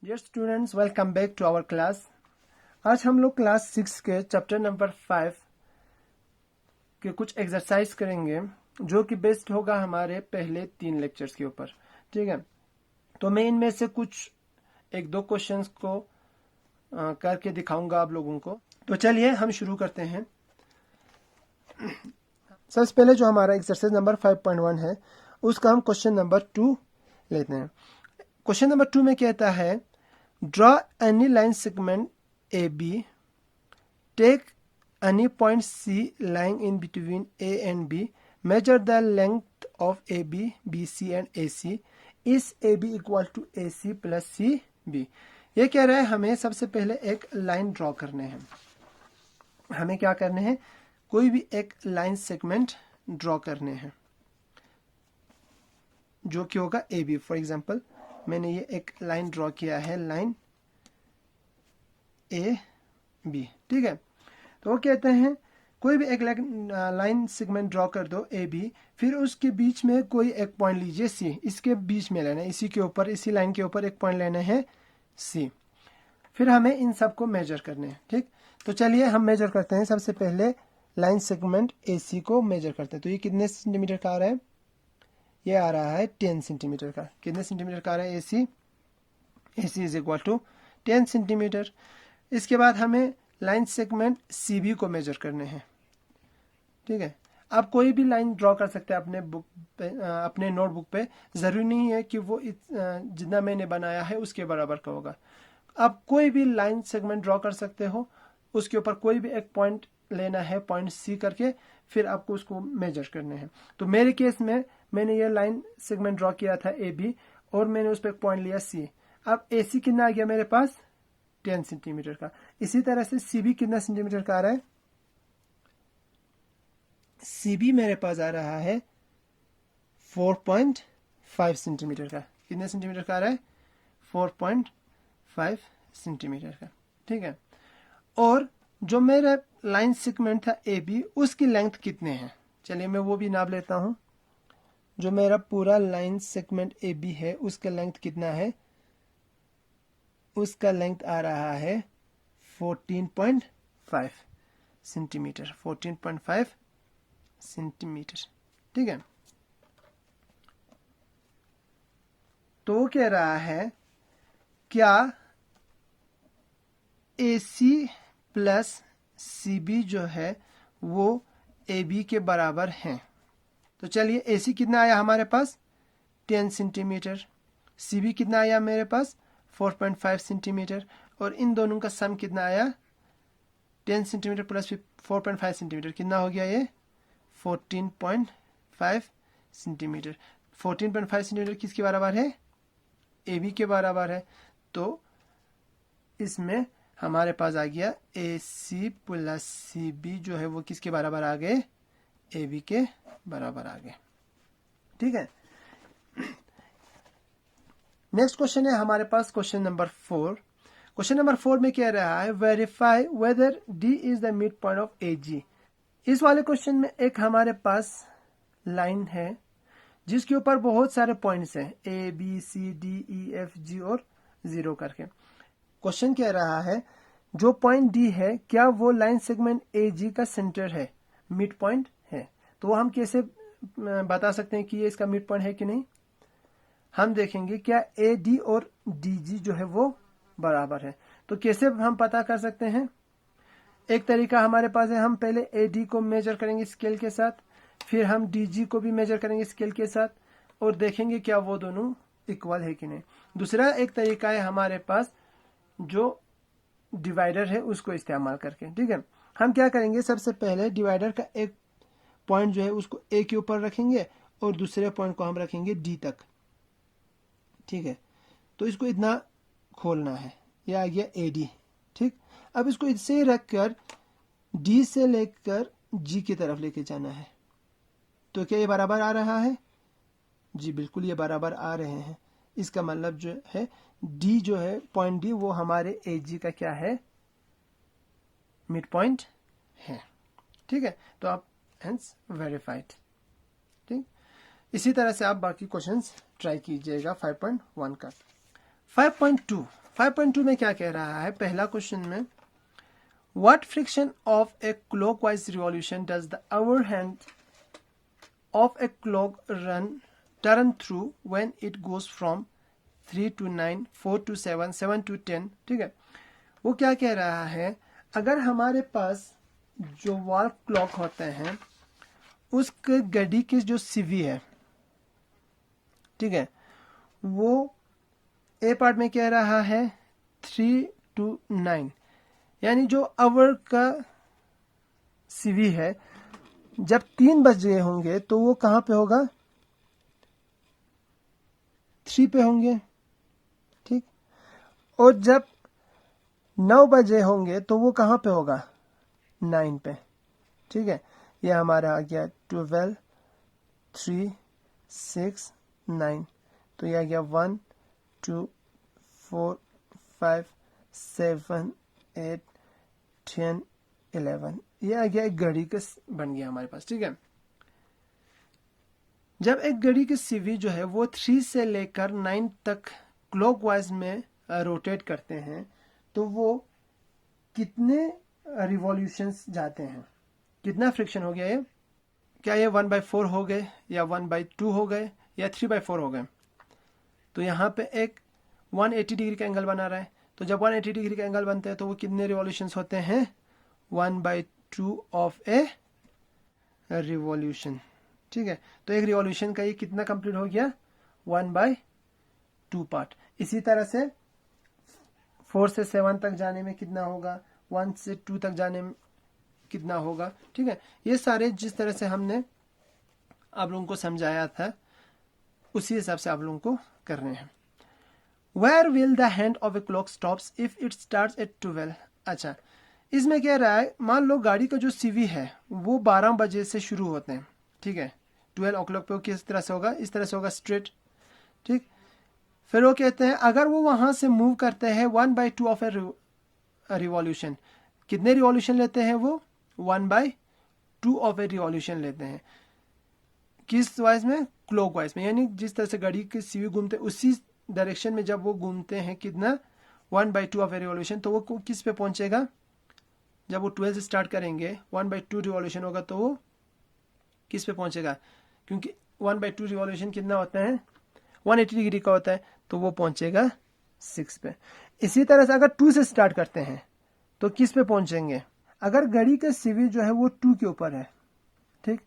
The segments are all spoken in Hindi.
Dear students, welcome back to our class. आज हम लोग क्लास 6 के चैप्टर नंबर 5 के कुछ एक्सरसाइज करेंगे जो कि बेस्ड होगा हमारे पहले 3 लेक्चर्स के ऊपर। ठीक है, तो मैं इनमें से कुछ 1-2 क्वेश्चंस को करके दिखाऊंगा आप लोगों को। तो चलिए हम शुरू करते हैं। सबसे पहले जो हमारा एक्सरसाइज नंबर 5.1 है उसका हम क्वेश्चन नंबर 2 लेते हैं। क्वेश्चन नंबर 2 में कहता है draw any line segment A B, take any point C lying in between A and B, measure the length of A B, B C and A C, is A B equal to A C plus C B. ये कह रहा है हमें सबसे पहले एक लाइन ड्रॉ करने हैं। हमें क्या करने हैं? कोई भी एक लाइन सेगमेंट ड्रॉ करने हैं जो कि होगा ए बी। फॉर एग्जाम्पल मैंने ये एक लाइन ड्रॉ किया है, लाइन ए बी। ठीक है, तो वो कहते हैं कोई भी एक लाइन सेगमेंट ड्रॉ कर दो ए बी, फिर उसके बीच में कोई एक पॉइंट लीजिए सी, इसके बीच में लेना है, इसी के ऊपर, इसी लाइन के ऊपर एक पॉइंट लेना है सी। फिर हमें इन सब को मेजर करने हैं। ठीक, तो चलिए हम मेजर करते हैं। सबसे पहले लाइन सेगमेंट ए सी को मेजर करते हैं। तो ये कितने सेंटीमीटर का आ रहा है? ये आ रहा है 10 सेंटीमीटर का। कितने सेंटीमीटर का आ रहा है? ए C is equal to 10 centimetre. इसके बाद हमें लाइन सेगमेंट सी बी को मेजर करने हैं। ठीक है, आप कोई भी लाइन ड्रॉ कर सकते हैं अपने बुक पे, अपने नोटबुक पे। ज़रूरी नहीं है कि वो जितना मैंने बनाया है उसके बराबर का होगा। आप कोई भी लाइन सेगमेंट ड्रॉ कर सकते हो, उसके ऊपर कोई भी एक पॉइंट लेना है, पॉइंट सी करके, फिर आपको उसको मेजर करने हैं। तो मेरे केस में मैंने ये लाइन सेगमेंट ड्रॉ किया था ए बी, और मैंने उस पर एक पॉइंट लिया सी। अब ए सी कितना आ गया मेरे पास? 10 सेंटीमीटर का। इसी तरह से सी बी कितना सेंटीमीटर का आ रहा है? सी बी मेरे पास आ रहा है 4.5 सेंटीमीटर का। कितने सेंटीमीटर का आ रहा है? 4.5 सेंटीमीटर का। ठीक है, और जो मेरा लाइन सेगमेंट था ए बी, उसकी लेंथ कितने हैं? चलिए मैं वो भी नाप लेता हूं। जो मेरा पूरा लाइन सेगमेंट ए बी है उसका लेंथ कितना है? उसका लेंथ आ रहा है 14.5 सेंटीमीटर। 14.5 सेंटीमीटर। ठीक है, तो वो कह रहा है क्या ए सी प्लस सी बी जो है वो ए बी के बराबर हैं? तो चलिए ए सी कितना आया हमारे पास? 10 सेंटीमीटर। सी बी कितना आया मेरे पास? 4.5 सेंटीमीटर। और इन दोनों का सम कितना आया? 10 सेंटीमीटर प्लस 4.5 सेंटीमीटर। कितना हो गया ये? 14.5 सेंटीमीटर। 14.5 सेंटीमीटर किसके बराबर है? ए बी के बराबर है। तो इसमें हमारे पास आ गया ए सी प्लस सी बी जो है वो किसके बराबर आ गए? ए बी के बराबर आ गए। ठीक है, नेक्स्ट क्वेश्चन है हमारे पास क्वेश्चन नंबर 4। क्वेश्चन नंबर 4 में कह रहा है verify whether D is the mid point of A G. इस वाले क्वेश्चन में एक हमारे पास लाइन है जिसके ऊपर बहुत सारे पॉइंट्स हैं, A B C D E F G और 0 करके। क्वेश्चन कह रहा है जो पॉइंट डी है क्या वो लाइन सेगमेंट ए जी का सेंटर है, मिड पॉइंट है? तो हम कैसे बता सकते हैं कि ये इसका मिड पॉइंट है कि नहीं? हम देखेंगे क्या ए डी और डी जी जो है वो बराबर है। तो कैसे हम पता कर सकते हैं? एक तरीका हमारे पास है, हम पहले ए डी को मेजर करेंगे स्केल के साथ, फिर हम डी जी को भी मेजर करेंगे स्केल के साथ, और देखेंगे क्या वो दोनों इक्वल है कि नहीं। दूसरा एक तरीका है हमारे पास जो डिवाइडर है उसको इस्तेमाल करके। ठीक है, हम क्या करेंगे? सबसे पहले डिवाइडर का एक पॉइंट जो है उसको ए के ऊपर रखेंगे और दूसरे पॉइंट को हम रखेंगे डी तक। ठीक है, तो इसको इतना खोलना है, यह आ गया ए डी। ठीक, अब इसको इससे रखकर डी से लेकर जी की तरफ लेके जाना है। तो क्या ये बराबर आ रहा है? जी बिल्कुल, ये बराबर आ रहे हैं। इसका मतलब जो है डी जो है, पॉइंट डी, वो हमारे ए जी का क्या है? मिड पॉइंट है। ठीक है, तो आप हेंस वेरीफाइड। ठीक, इसी तरह से आप बाकी क्वेश्चंस ट्राई कीजिएगा 5.1 का। 5.2 5.2 में क्या कह रहा है, पहला क्वेश्चन में, what friction of A clockwise revolution does the our hand of a clock turn through when it goes from 3 to 9, 4 to 7, 7 to 10। ठीक है, वो क्या कह रहा है, अगर हमारे पास जो वॉल क्लॉक होते हैं उसके घड़ी की जो सीवी है, ठीक है, वो ए पार्ट में कह रहा है 3 to 9, यानी जो आवर का सीवी है जब 3 बज गए होंगे तो वो कहाँ पे होगा, 3 पे होंगे। ठीक, और जब 9 बजे होंगे तो वो कहाँ पे होगा, 9 पे। ठीक है, ये हमारा आ गया 12, 3, 6, 9, तो ये आ गया 1, 2, 4, 5, 7, 8, 10, 11, ये आ गया एक घड़ी का बन गया हमारे पास। ठीक है, जब एक घड़ी की सीवी जो है वो 3 से लेकर 9 तक क्लॉकवाइज में रोटेट करते हैं तो वो कितने रिवॉल्यूशंस जाते हैं, कितना फ्रिक्शन हो गया ये, क्या ये 1/4 हो गए या 1/2 हो गए या 3/4 हो गए। तो यहाँ पे एक 180 डिग्री का एंगल बना रहा है, तो जब 180 डिग्री का एंगल बनते हैं तो वो कितने रिवॉल्यूशंस होते हैं, 1/2 ऑफ ए रिवॉल्यूशन। ठीक है, तो एक रिवॉल्यूशन का ये कितना कंप्लीट हो गया, 1/2 पार्ट। इसी तरह से 4 से 7 तक जाने में कितना होगा, 1 से 2 तक जाने में कितना होगा। ठीक है, ये सारे जिस तरह से हमने आप लोगों को समझाया था उसी हिसाब से आप लोगों को करने हैं। Where will the hand of a clock stops if it starts at 12। अच्छा, इसमें कह रहा है, मान लो गाड़ी का जो सीवी है वो 12 बजे से शुरू होते हैं। ठीक है, 12 o'clock पे वो किस तरह से होगा, इस तरह से होगा स्ट्रेट। ठीक, फिर वो कहते हैं अगर वो वहां से मूव करते हैं 1/2 ऑफ ए रिवॉल्यूशन, कितने रिवॉल्यूशन लेते हैं वो, 1/2 ऑफ ए रिवॉल्यूशन लेते हैं। किस वाइज में, क्लॉकवाइज में, यानी जिस तरह से घड़ी की सीवी घूमते उसी डायरेक्शन में जब वो घूमते हैं कितना, 1/2 ऑफ ए रिवॉल्यूशन, तो वो किस पे पहुंचेगा, जब वो 12 से स्टार्ट करेंगे 1/2 रिवॉल्यूशन होगा तो वो किस पे पहुंचेगा, क्योंकि 1/2 रिवॉल्यूशन कितना होता है, 180 डिग्री का होता है, तो वो पहुंचेगा 6 पे। इसी तरह से अगर 2 से स्टार्ट करते हैं तो किस पे पहुंचेंगे, अगर घड़ी का सीवी जो है वो 2 के ऊपर है, ठीक,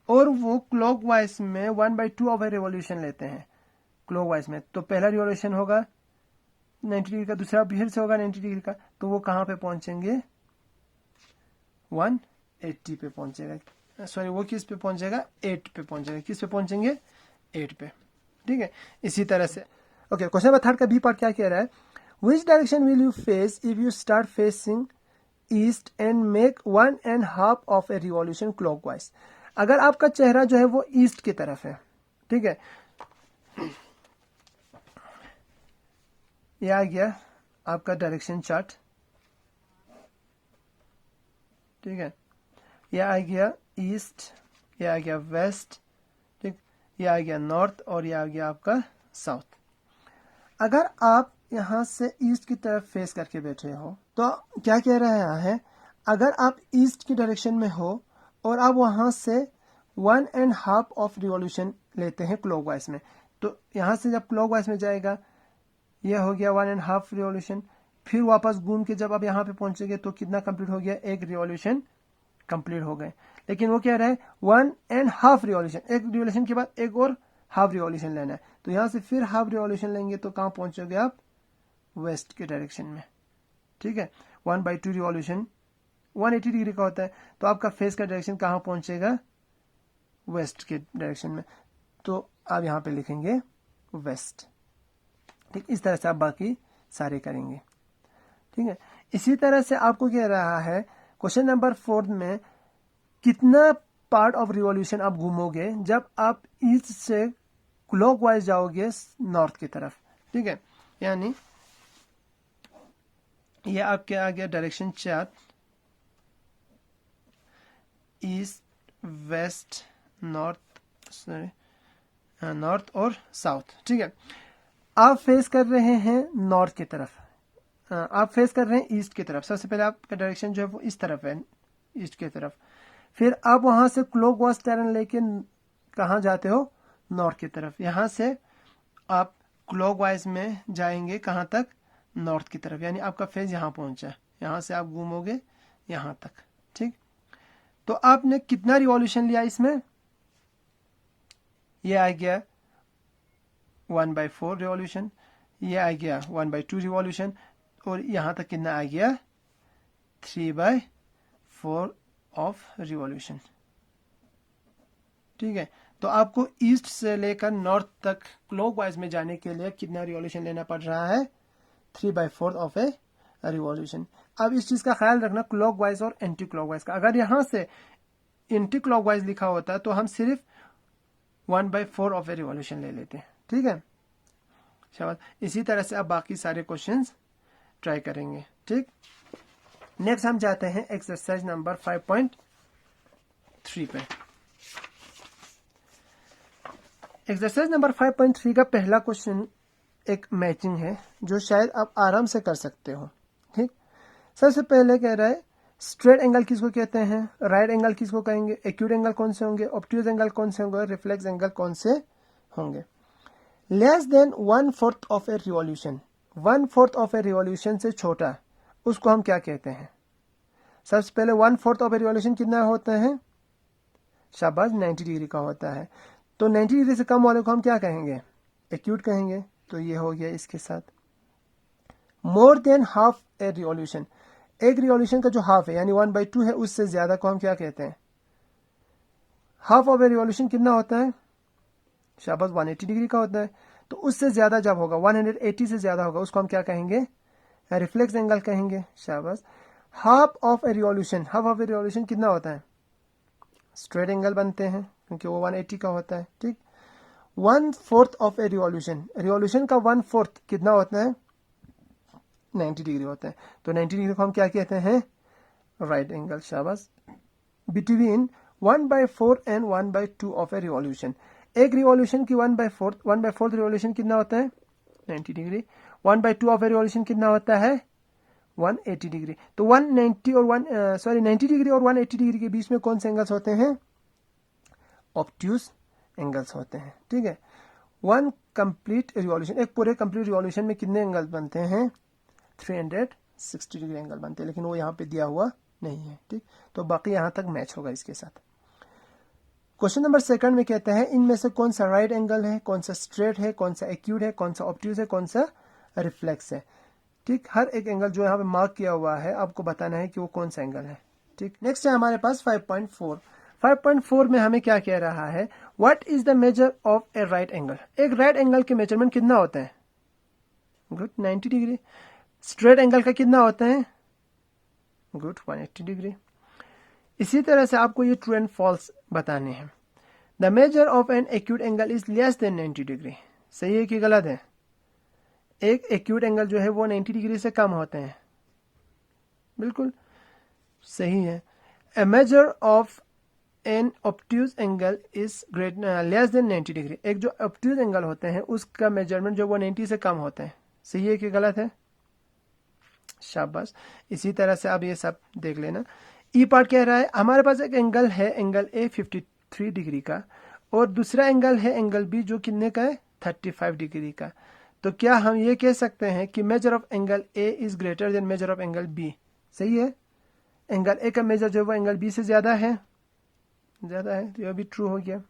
और वो क्लॉकवाइज में 1/2 ऑफ ए रिवॉल्यूशन लेते हैं क्लॉकवाइज में, तो पहला रिवॉल्यूशन होगा 90 डिग्री का, दूसरा फिर से होगा 90 डिग्री का, तो वो कहां पे पहुंचेंगे, 180 पे पहुंचेगा। सॉरी, वो किस पे पहुंचेगा, 8 पे पहुंचेगा। किस पे पहुंचेंगे, 8 पे। ठीक है, इसी तरह से ओके। क्वेश्चन नंबर 3 का बी पार्ट क्या कह रहा है, which direction will you face if you start facing east and make 1.5 of A revolution clockwise. अगर आपका चेहरा जो है वो ईस्ट की तरफ है, ठीक है, यह आ गया आपका डायरेक्शन चार्ट। ठीक है, यह आ गया ईस्ट, यह आ गया वेस्ट, ठीक, यह आ गया नॉर्थ और यह आ गया आपका साउथ। अगर आप यहां से ईस्ट की तरफ फेस करके बैठे हो तो क्या कह रहा है, अगर आप ईस्ट की डायरेक्शन में हो और आप वहां से 1.5 ऑफ रिवॉल्यूशन लेते हैं क्लॉकवाइज में, तो यहां से जब क्लॉकवाइज में जाएगा यह हो गया 1.5 रिवॉल्यूशन, फिर वापस घूम के जब आप यहाँ पे पहुंचेंगे तो कितना कंप्लीट हो गया, एक रिवॉल्यूशन कंप्लीट हो गए। लेकिन वो कह रहा है 1.5 रिवॉल्यूशन, एक रिवॉल्यूशन के बाद एक और हाफ रिवॉल्यूशन लेना है, तो यहां से फिर हाफ रिवॉल्यूशन लेंगे तो कहां पहुंचोगे आप, वेस्ट के डायरेक्शन में। ठीक है, 1/2 रिवॉल्यूशन 180 डिग्री का होता है, तो आपका फेस का डायरेक्शन कहां पहुंचेगा, वेस्ट के डायरेक्शन में, तो आप यहां पे लिखेंगे वेस्ट। ठीक, इस तरह से आप बाकी सारे करेंगे। ठीक है, इसी तरह से आपको कह रहा है क्वेश्चन नंबर 4 में, कितना पार्ट ऑफ रिवॉल्यूशन आप घूमोगे जब आप ईस्ट से क्लॉकवाइज जाओगे नॉर्थ की तरफ। ठीक है, यानी ये आपके आ गया direction chart, east, west, north और साउथ। ठीक है, आप फेस कर रहे हैं नॉर्थ की तरफ, आप फेस कर रहे हैं ईस्ट की तरफ, सबसे पहले आपका डायरेक्शन जो है वो इस तरफ है, ईस्ट की तरफ। फिर आप वहां से क्लॉकवाइज टर्न लेके कहाँ जाते हो, नॉर्थ की तरफ। यहाँ से आप क्लॉकवाइज में जाएंगे कहाँ तक, नॉर्थ की तरफ, यानी आपका फेज यहाँ पहुंचा, यहाँ से आप घूमोगे यहाँ तक, ठीक। तो आपने कितना रिवॉल्यूशन लिया इसमें, ये आ गया 1/4 रिवॉल्यूशन, ये आ गया 1/2 रिवॉल्यूशन, और यहां तक कितना आ गया 3/4 ऑफ रिवॉल्यूशन, ठीक है। तो आपको ईस्ट से लेकर नॉर्थ तक क्लॉकवाइज में जाने के लिए कितना रिवॉल्यूशन लेना पड़ रहा है, 3/4 ऑफ ए रिवॉल्यूशन। अब इस चीज का ख्याल रखना क्लॉकवाइज और एंटी क्लॉकवाइज का। अगर यहां से एंटी क्लॉकवाइज लिखा होता तो हम सिर्फ 1/4 ऑफ ए रिवॉल्यूशन ले लेते हैं, ठीक है। शाबाश। इसी तरह से आप बाकी सारे क्वेश्चंस ट्राई करेंगे, ठीक। नेक्स्ट हम जाते हैं एक्सरसाइज नंबर 5.3 पे। एक्सरसाइज नंबर 5.3 का पहला क्वेश्चन एक मैचिंग है जो शायद आप आराम से कर सकते हो, ठीक। सबसे पहले कह रहा है स्ट्रेट एंगल किसको कहते हैं, राइट एंगल किसको कहेंगे, एक्यूट एंगल कौन से होंगे, ऑब्ट्यूज एंगल कौन से होंगे, रिफ्लेक्स एंगल कौन से होंगे। Less than 1/4 of A revolution, 1/4 of A revolution से छोटा, उसको हम क्या कहते हैं। सबसे पहले 1/4 ऑफ ए रिवॉल्यूशन कितना होता है, शाबाश 90 डिग्री का होता है। तो 90 डिग्री से कम वाले को हम क्या कहेंगे, एक्यूट कहेंगे। तो ये हो गया इसके साथ। मोर देन हाफ ए रिवॉल्यूशन, एक रिवॉल्यूशन का जो हाफ है यानी 1/2 है, उससे ज्यादा को हम क्या कहते हैं, हाफ ऑफ ए रिवॉल्यूशन कितना होता है, शाबाश 180 डिग्री का होता है। तो उससे ज्यादा जब होगा, 180 से ज्यादा होगा, उसको हम क्या कहेंगे, रिफ्लेक्स एंगल कहेंगे, शाबाश। Half of A revolution, half of A revolution कितना होता है, स्ट्रेट एंगल बनते हैं क्योंकि वो 180 का होता है, ठीक। 1/4 ऑफ ए रिवॉल्यूशन, रिवॉल्यूशन का 1/4 कितना होता है, 90 डिग्री होता है। तो 90 डिग्री को हम क्या कहते हैं, राइट एंगल, शाबाश। Between 1/4 and 1/2 of A revolution, एक रिवॉल्यूशन की 1/4 रिवॉल्यूशन कितना होता है, 90 डिग्री। 1/2 ऑफ ए रिवॉल्यूशन कितना होता है, 180 डिग्री। तो 190 और 90 डिग्री और 180 डिग्री के बीच में कौन से एंगल्स होते हैं, ऑब्ट्यूज एंगल्स होते हैं, ठीक है। वन कंप्लीट रिवॉल्यूशन, एक पूरे कंप्लीट रिवॉल्यूशन में कितने एंगल बनते हैं, 360 डिग्री एंगल बनते हैं, लेकिन वो यहाँ पे दिया हुआ नहीं है, ठीक। तो बाकी यहां तक मैच होगा इसके साथ। क्वेश्चन नंबर 2 में कहते हैं इनमें से कौन सा राइट एंगल है, कौन सा स्ट्रेट है, कौन सा एक्यूट है, कौन सा ऑब्ट्यूज है, कौन सा रिफ्लेक्स है, ठीक। हर एक एंगल जो यहाँ पे मार्क किया हुआ है आपको बताना है कि वो कौन सा एंगल है, ठीक। नेक्स्ट है हमारे पास 5.4। 5.4 में हमें क्या कह रहा है, what is the measure of A right angle, एक राइट एंगल के मेजरमेंट कितना होता है, गुड 90 डिग्री। स्ट्रेट एंगल का कितना होता है, गुड 180 डिग्री। इसी तरह से आपको ये ट्रू एंड फॉल्स बताने हैं। The measure of an acute angle is less than 90 degree, सही है कि गलत है, एक एक्यूट एंगल जो है वो 90 डिग्री से कम होते हैं, बिल्कुल सही है। A measure of an obtuse angle is less than 90 degree, एक जो ऑब्ट्यूज एंगल होते हैं उसका मेजरमेंट जो वो 90 से कम होते हैं, सही है कि गलत है, शाबाश। इसी तरह से आप ये सब देख लेना। ई पार्ट कह रहा है हमारे पास एक एंगल है, एंगल ए 53 डिग्री का, और दूसरा एंगल है एंगल बी जो कितने का है, 35 डिग्री का। तो क्या हम ये कह सकते हैं कि measure of angle A is greater than measure of angle B, सही है। एंगल ए का मेजर जो वो एंगल बी से ज्यादा है, तो यह भी ट्रू हो गया।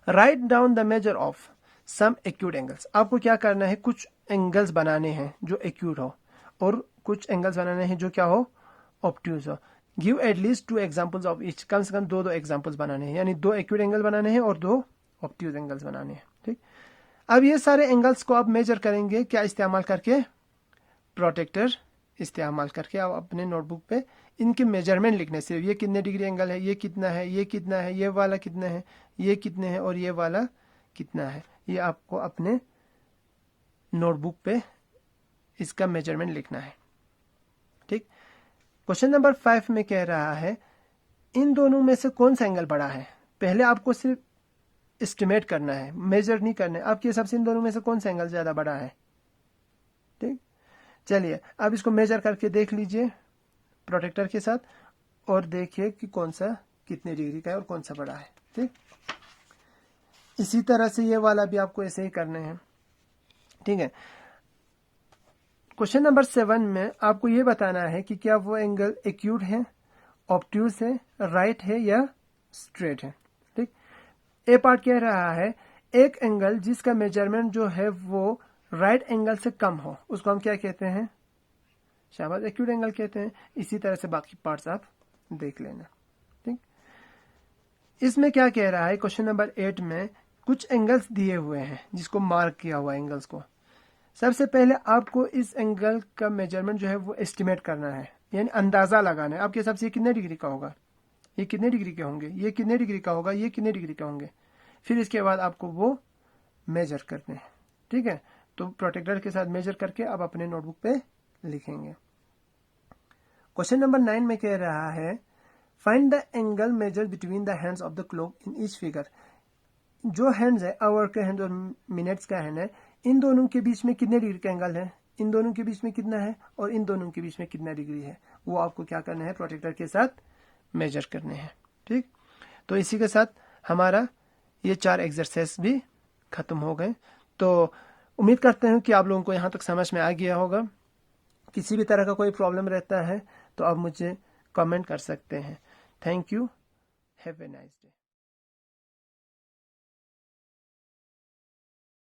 Write down the measure of some acute angles, आपको क्या करना है, कुछ एंगल्स बनाने हैं जो एक्यूट हो और कुछ एंगल्स बनाने हैं जो क्या हो, ऑब्ट्यूज हो। Give at least 2 examples of each, कम से कम दो एग्जांपल्स बनाने हैं, यानी 2 एक्यूट एंगल बनाने हैं और 2 ऑब्ट्यूज एंगल्स बनाने हैं, ठीक। अब ये सारे एंगल्स को आप मेजर करेंगे क्या इस्तेमाल करके, प्रोटेक्टर इस्तेमाल करके। आप अपने नोटबुक पे इनके मेजरमेंट लिखने से, ये कितने डिग्री एंगल है, ये कितना है, ये कितना है, ये वाला कितना है, ये कितने हैं और ये वाला कितना है, ये आपको अपने नोटबुक पे इसका मेजरमेंट लिखना है, ठीक। क्वेश्चन नंबर 5 में कह रहा है इन दोनों में से कौन सा एंगल बड़ा है। पहले आपको सिर्फ एस्टिमेट करना है, मेजर नहीं करना है। आपके हिसाब से इन दोनों में से कौन सा एंगल ज्यादा बड़ा है, ठीक। चलिए अब इसको मेजर करके देख लीजिए प्रोटेक्टर के साथ और देखिए कि कौन सा कितने डिग्री का है और कौन सा बड़ा है। ठीक, इसी तरह से ये वाला भी आपको ऐसे ही करने हैं। ठीक है, क्वेश्चन नंबर 7 में आपको ये बताना है कि क्या वो एंगल एक्यूट है, ऑब्ट्यूज है, राइट है या स्ट्रेट है। ठीक, ए पार्ट कह रहा है एक एंगल जिसका मेजरमेंट जो है वो राइट एंगल से कम हो उसको हम क्या कहते हैं, शाबाश, एक्यूट एंगल कहते हैं। इसी तरह से बाकी पार्ट्स आप देख लेना। ठीक, इसमें क्या कह रहा है क्वेश्चन नंबर 8 में कुछ एंगल्स दिए हुए हैं जिसको मार्क किया हुआ है एंगल्स को। सबसे पहले आपको इस एंगल का मेजरमेंट जो है वो एस्टिमेट करना है, यानी अंदाजा लगाना है। आपके हिसाब से ये कितने डिग्री का होगा, ये कितने डिग्री के होंगे, ये कितने डिग्री का होगा, ये कितने डिग्री का होंगे। फिर इसके बाद आपको वो मेजर करने हैं। ठीक है, तो प्रोटेक्टर के साथ मेजर करके आप अपने नोटबुक पे लिखेंगे। क्वेश्चन नंबर 9 में कह रहा है find the angle measure between the hands of the clock in each figure. जो हैंड्स है, आवर के हैंड और मिनट्स का हैंड है, इन दोनों के बीच में कितने डिग्री का एंगल है, इन दोनों के बीच में कितना है और इन दोनों के बीच में कितना डिग्री है, वो आपको क्या करना है, प्रोटेक्टर के साथ मेजर करने हैं। ठीक, तो इसी के साथ हमारा ये 4 एक्सरसाइज भी खत्म हो गए। तो उम्मीद करते हैं कि आप लोगों को यहाँ तक समझ में आ गया होगा। किसी भी तरह का कोई प्रॉब्लम रहता है तो आप मुझे कमेंट कर सकते हैं। Thank you, have a nice day.